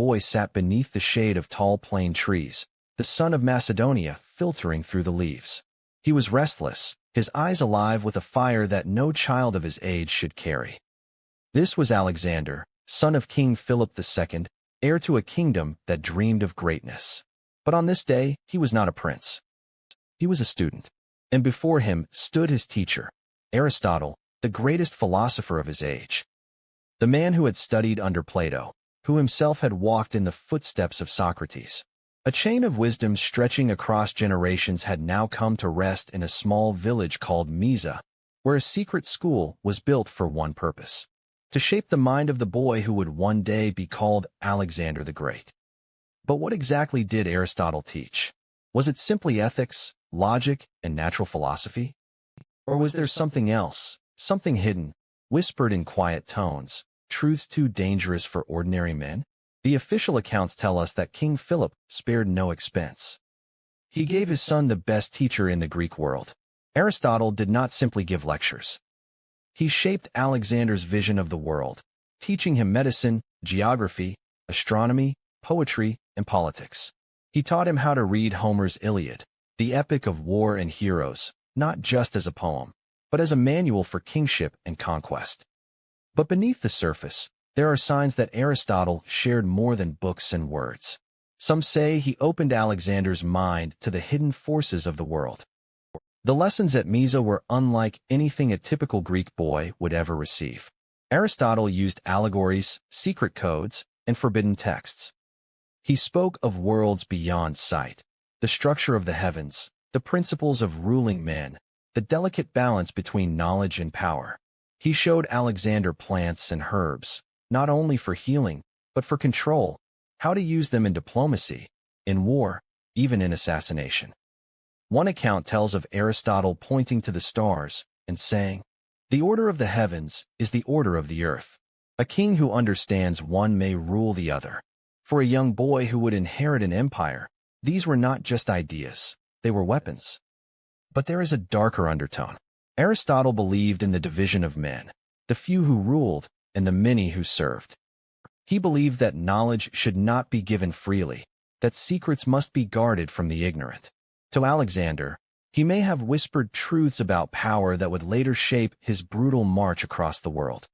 boy sat beneath the shade of tall plane trees, the sun of Macedonia filtering through the leaves. He was restless, his eyes alive with a fire that no child of his age should carry. This was Alexander, son of King Philip II, heir to a kingdom that dreamed of greatness. But on this day, he was not a prince. He was a student, and before him stood his teacher, Aristotle, the greatest philosopher of his age. The man who had studied under Plato, who himself had walked in the footsteps of Socrates. A chain of wisdom stretching across generations had now come to rest in a small village called Mysa, where a secret school was built for one purpose: to shape the mind of the boy who would one day be called Alexander the Great. But what exactly did Aristotle teach? Was it simply ethics, logic, and natural philosophy? Or was there something else, something hidden, whispered in quiet tones, truths too dangerous for ordinary men? The official accounts tell us that King Philip spared no expense. He gave his son the best teacher in the Greek world. Aristotle did not simply give lectures. He shaped Alexander's vision of the world, teaching him medicine, geography, astronomy, poetry, and politics. He taught him how to read Homer's Iliad, the epic of war and heroes, not just as a poem, but as a manual for kingship and conquest. But beneath the surface, there are signs that Aristotle shared more than books and words. Some say he opened Alexander's mind to the hidden forces of the world. The lessons at Mysa were unlike anything a typical Greek boy would ever receive. Aristotle used allegories, secret codes, and forbidden texts. He spoke of worlds beyond sight, the structure of the heavens, the principles of ruling men, the delicate balance between knowledge and power. He showed Alexander plants and herbs, not only for healing, but for control, how to use them in diplomacy, in war, even in assassination. One account tells of Aristotle pointing to the stars and saying, "The order of the heavens is the order of the earth. A king who understands one may rule the other." For a young boy who would inherit an empire, these were not just ideas, they were weapons. But there is a darker undertone. Aristotle believed in the division of men, the few who ruled and the many who served. He believed that knowledge should not be given freely, that secrets must be guarded from the ignorant. To Alexander, he may have whispered truths about power that would later shape his brutal march across the world.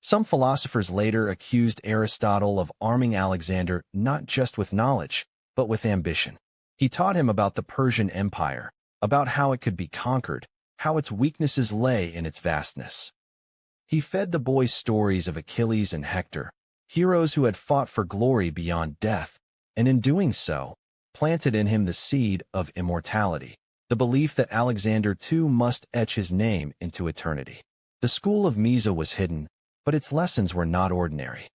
Some philosophers later accused Aristotle of arming Alexander not just with knowledge, but with ambition. He taught him about the Persian Empire, about how it could be conquered, how its weaknesses lay in its vastness. He fed the boy stories of Achilles and Hector, heroes who had fought for glory beyond death, and in doing so, planted in him the seed of immortality, the belief that Alexander too must etch his name into eternity. The school of Mysa was hidden, but its lessons were not ordinary.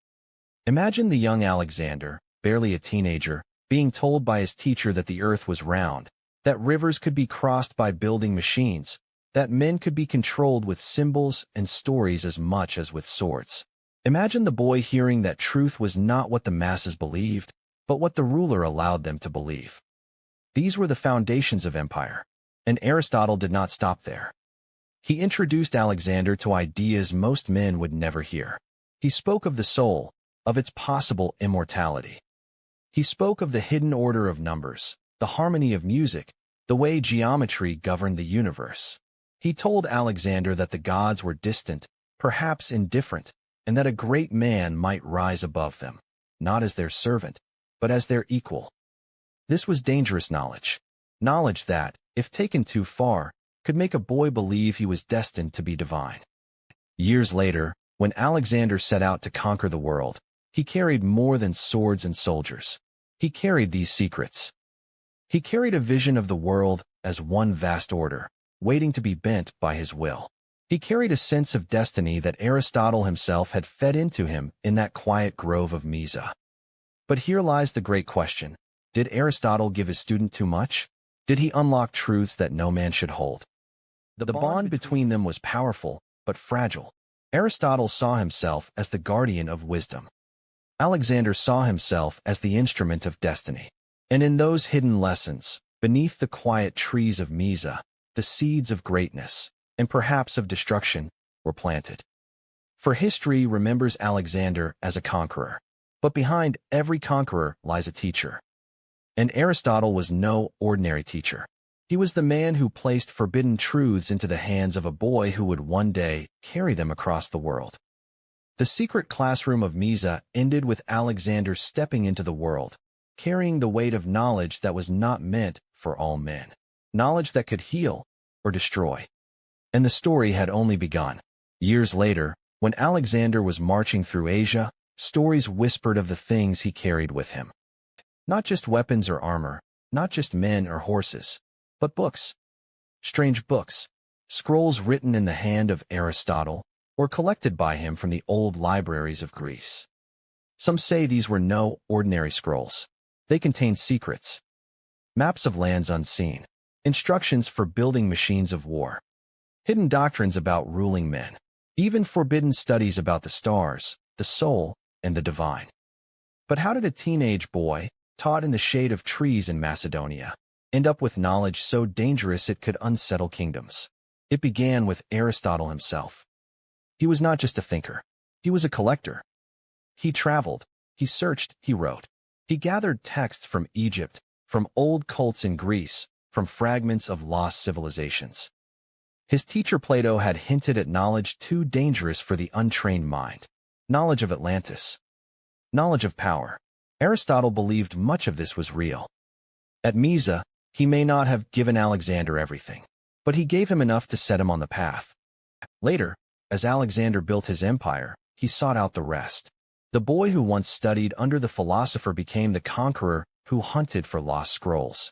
Imagine the young Alexander, barely a teenager, being told by his teacher that the earth was round, that rivers could be crossed by building machines, that men could be controlled with symbols and stories as much as with swords. Imagine the boy hearing that truth was not what the masses believed, but what the ruler allowed them to believe. These were the foundations of empire, and Aristotle did not stop there. He introduced Alexander to ideas most men would never hear. He spoke of the soul, of its possible immortality. He spoke of the hidden order of numbers, the harmony of music, the way geometry governed the universe. He told Alexander that the gods were distant, perhaps indifferent, and that a great man might rise above them, not as their servant, but as their equal. This was dangerous knowledge, knowledge that, if taken too far, could make a boy believe he was destined to be divine. Years later, when Alexander set out to conquer the world, he carried more than swords and soldiers. He carried these secrets. He carried a vision of the world as one vast order, waiting to be bent by his will. He carried a sense of destiny that Aristotle himself had fed into him in that quiet grove of Mysa. But here lies the great question. Did Aristotle give his student too much? Did he unlock truths that no man should hold? The bond between them was powerful, but fragile. Aristotle saw himself as the guardian of wisdom. Alexander saw himself as the instrument of destiny. And in those hidden lessons, beneath the quiet trees of Mysa, the seeds of greatness, and perhaps of destruction, were planted. For history remembers Alexander as a conqueror, But behind every conqueror lies a teacher. And Aristotle was no ordinary teacher. He was the man who placed forbidden truths into the hands of a boy who would one day carry them across the world. The secret classroom of Mysa ended with Alexander stepping into the world, carrying the weight of knowledge that was not meant for all men, knowledge that could heal or destroy. And the story had only begun. Years later, when Alexander was marching through Asia, stories whispered of the things he carried with him. Not just weapons or armor, not just men or horses, but books. Strange books, scrolls written in the hand of Aristotle, or collected by him from the old libraries of Greece. Some say these were no ordinary scrolls. They contained secrets, maps of lands unseen, instructions for building machines of war, hidden doctrines about ruling men, even forbidden studies about the stars, the soul, and the divine. But how did a teenage boy, taught in the shade of trees in Macedonia, end up with knowledge so dangerous it could unsettle kingdoms? It began with Aristotle himself. He was not just a thinker. He was a collector. He traveled, he searched, he wrote. He gathered texts from Egypt, from old cults in Greece, from fragments of lost civilizations. His teacher Plato had hinted at knowledge too dangerous for the untrained mind. Knowledge of Atlantis. Knowledge of power. Aristotle believed much of this was real. At Mysa, he may not have given Alexander everything, but he gave him enough to set him on the path. Later, as Alexander built his empire, he sought out the rest. The boy who once studied under the philosopher became the conqueror who hunted for lost scrolls.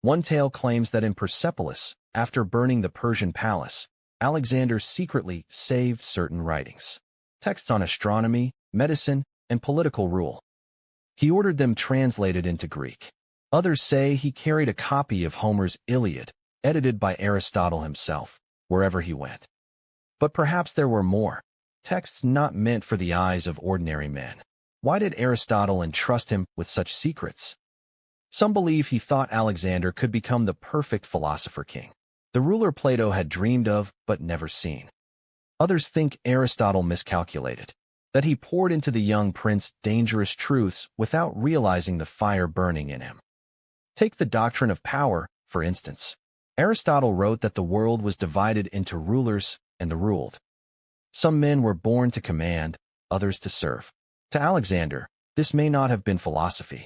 One tale claims that in Persepolis, after burning the Persian palace, Alexander secretly saved certain writings, texts on astronomy, medicine, and political rule. He ordered them translated into Greek. Others say he carried a copy of Homer's Iliad, edited by Aristotle himself, wherever he went. But perhaps there were more, texts not meant for the eyes of ordinary men. Why did Aristotle entrust him with such secrets? Some believe he thought Alexander could become the perfect philosopher king, the ruler Plato had dreamed of but never seen. Others think Aristotle miscalculated, that he poured into the young prince dangerous truths without realizing the fire burning in him. Take the doctrine of power, for instance. Aristotle wrote that the world was divided into rulers and the ruled. Some men were born to command, others to serve. To Alexander, this may not have been philosophy.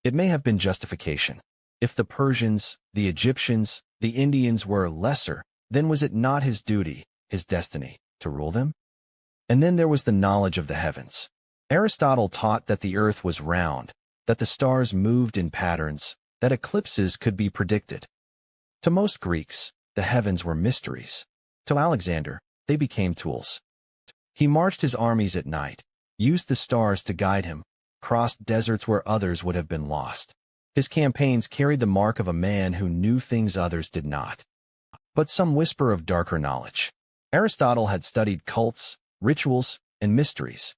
It may have been justification. If the Persians, the Egyptians, the Indians were lesser, then was it not his duty, his destiny, to rule them? And then there was the knowledge of the heavens. Aristotle taught that the earth was round, that the stars moved in patterns, that eclipses could be predicted. To most Greeks, the heavens were mysteries. To Alexander, they became tools. He marched his armies at night, used the stars to guide him, crossed deserts where others would have been lost. His campaigns carried the mark of a man who knew things others did not. But some whisper of darker knowledge. Aristotle had studied cults, rituals, and mysteries.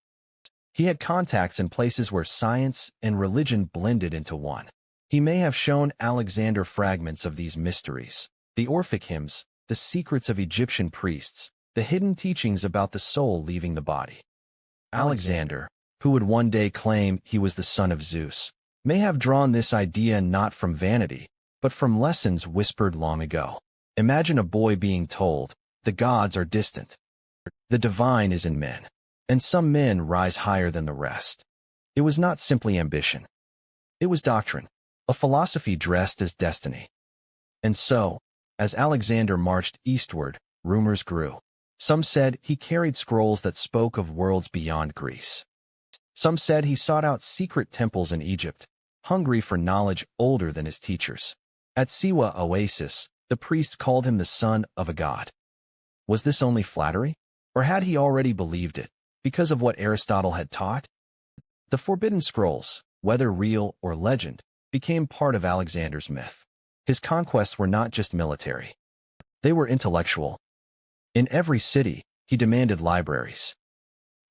He had contacts in places where science and religion blended into one. He may have shown Alexander fragments of these mysteries, the Orphic hymns, the secrets of Egyptian priests, the hidden teachings about the soul leaving the body. Alexander, who would one day claim he was the son of Zeus, may have drawn this idea not from vanity, but from lessons whispered long ago. Imagine a boy being told, the gods are distant. The divine is in men, and some men rise higher than the rest. It was not simply ambition. It was doctrine, a philosophy dressed as destiny. And so, as Alexander marched eastward, rumors grew. Some said he carried scrolls that spoke of worlds beyond Greece. Some said he sought out secret temples in Egypt, hungry for knowledge older than his teachers. At Siwa Oasis, the priests called him the son of a god. Was this only flattery? Or had he already believed it, because of what Aristotle had taught? The forbidden scrolls, whether real or legend, became part of Alexander's myth. His conquests were not just military. They were intellectual. In every city, he demanded libraries.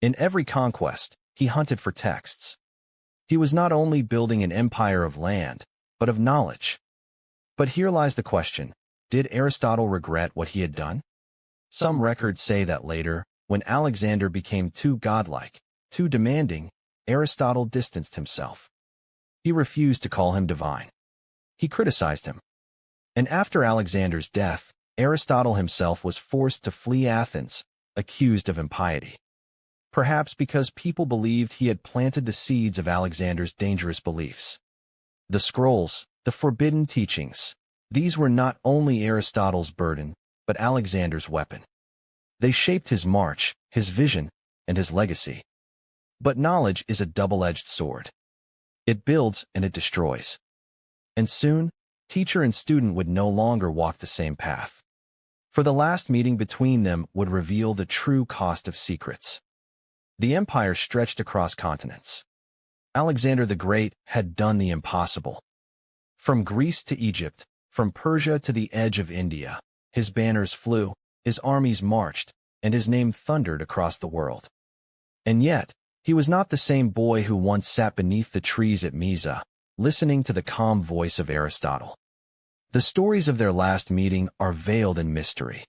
In every conquest, he hunted for texts. He was not only building an empire of land, but of knowledge. But here lies the question, did Aristotle regret what he had done? Some records say that later, when Alexander became too godlike, too demanding, Aristotle distanced himself. He refused to call him divine. He criticized him. And after Alexander's death, Aristotle himself was forced to flee Athens, accused of impiety. Perhaps because people believed he had planted the seeds of Alexander's dangerous beliefs. The scrolls, the forbidden teachings, these were not only Aristotle's burden, but Alexander's weapon. They shaped his march, his vision, and his legacy. But knowledge is a double-edged sword. It builds and it destroys. And soon, teacher and student would no longer walk the same path. For the last meeting between them would reveal the true cost of secrets. The empire stretched across continents. Alexander the Great had done the impossible. From Greece to Egypt, from Persia to the edge of India, his banners flew, his armies marched, and his name thundered across the world. And yet, he was not the same boy who once sat beneath the trees at Mysa, listening to the calm voice of Aristotle. The stories of their last meeting are veiled in mystery.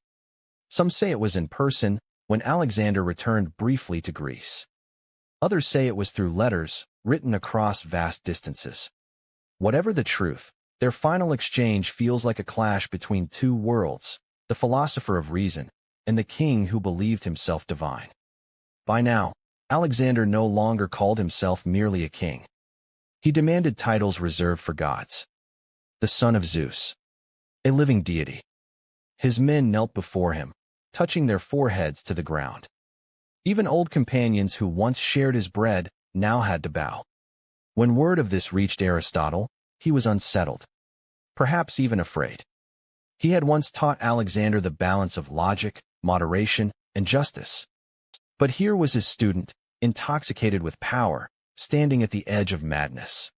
Some say it was in person, when Alexander returned briefly to Greece. Others say it was through letters, written across vast distances. Whatever the truth, their final exchange feels like a clash between two worlds, the philosopher of reason, and the king who believed himself divine. By now, Alexander no longer called himself merely a king. He demanded titles reserved for gods. The son of Zeus, a living deity. His men knelt before him, touching their foreheads to the ground. Even old companions who once shared his bread now had to bow. When word of this reached Aristotle, he was unsettled, perhaps even afraid. He had once taught Alexander the balance of logic, moderation, and justice. But here was his student, intoxicated with power, standing at the edge of madness.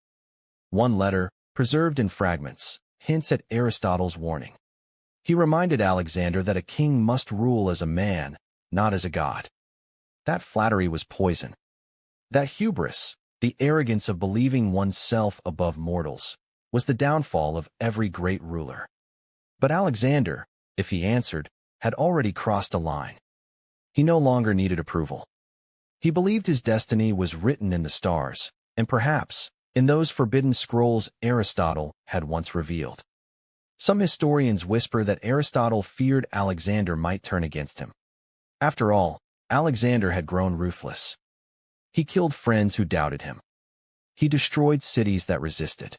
One letter, preserved in fragments, hints at Aristotle's warning. He reminded Alexander that a king must rule as a man, not as a god. That flattery was poison. That hubris, the arrogance of believing oneself above mortals, was the downfall of every great ruler. But Alexander, if he answered, had already crossed a line. He no longer needed approval. He believed his destiny was written in the stars, and perhaps, in those forbidden scrolls Aristotle had once revealed. Some historians whisper that Aristotle feared Alexander might turn against him. After all, Alexander had grown ruthless. He killed friends who doubted him. He destroyed cities that resisted.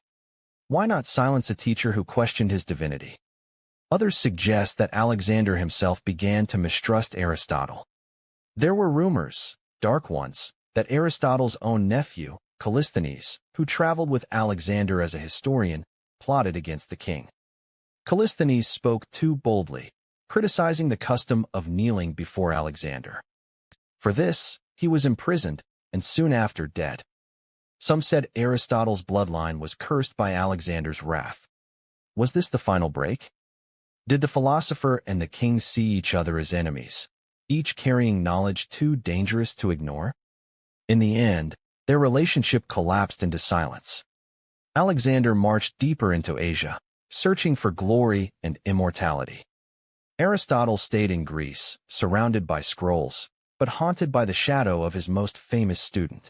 Why not silence a teacher who questioned his divinity? Others suggest that Alexander himself began to mistrust Aristotle. There were rumors, dark ones, that Aristotle's own nephew, Callisthenes, who traveled with Alexander as a historian, plotted against the king. Callisthenes spoke too boldly, criticizing the custom of kneeling before Alexander. For this, he was imprisoned, and soon after dead. Some said Aristotle's bloodline was cursed by Alexander's wrath. Was this the final break? Did the philosopher and the king see each other as enemies, each carrying knowledge too dangerous to ignore? In the end, their relationship collapsed into silence. Alexander marched deeper into Asia, searching for glory and immortality. Aristotle stayed in Greece, surrounded by scrolls, but haunted by the shadow of his most famous student.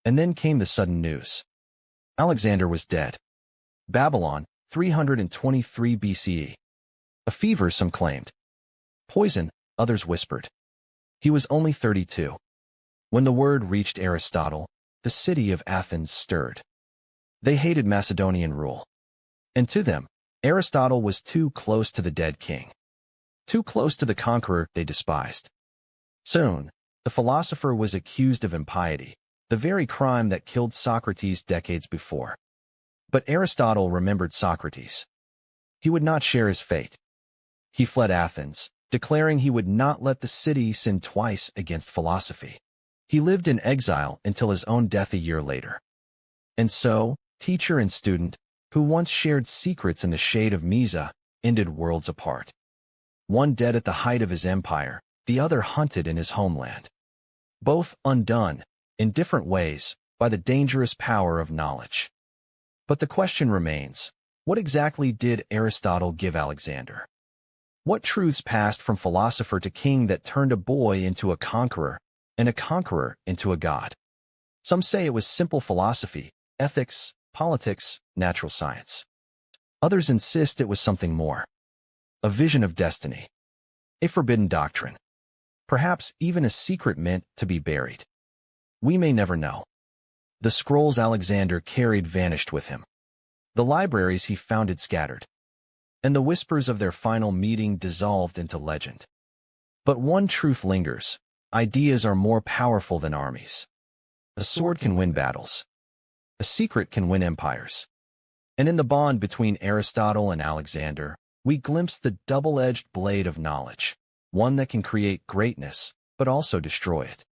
And then came the sudden news. Alexander was dead. Babylon, 323 BCE. A fever, some claimed. Poison, others whispered. He was only 32. When the word reached Aristotle, the city of Athens stirred. They hated Macedonian rule. And to them, Aristotle was too close to the dead king. Too close to the conqueror they despised. Soon, the philosopher was accused of impiety, the very crime that killed Socrates decades before. But Aristotle remembered Socrates. He would not share his fate. He fled Athens, declaring he would not let the city sin twice against philosophy. He lived in exile until his own death a year later. And so, teacher and student, who once shared secrets in the shade of Mysa, ended worlds apart. One dead at the height of his empire, the other hunted in his homeland. Both undone, in different ways, by the dangerous power of knowledge. But the question remains, what exactly did Aristotle give Alexander? What truths passed from philosopher to king that turned a boy into a conqueror, and a conqueror into a god? Some say it was simple philosophy, ethics, politics, natural science. Others insist it was something more. A vision of destiny. A forbidden doctrine. Perhaps even a secret meant to be buried. We may never know. The scrolls Alexander carried vanished with him. The libraries he founded scattered. And the whispers of their final meeting dissolved into legend. But one truth lingers. Ideas are more powerful than armies. A sword can win battles. A secret can win empires. And in the bond between Aristotle and Alexander, we glimpse the double-edged blade of knowledge, one that can create greatness, but also destroy it.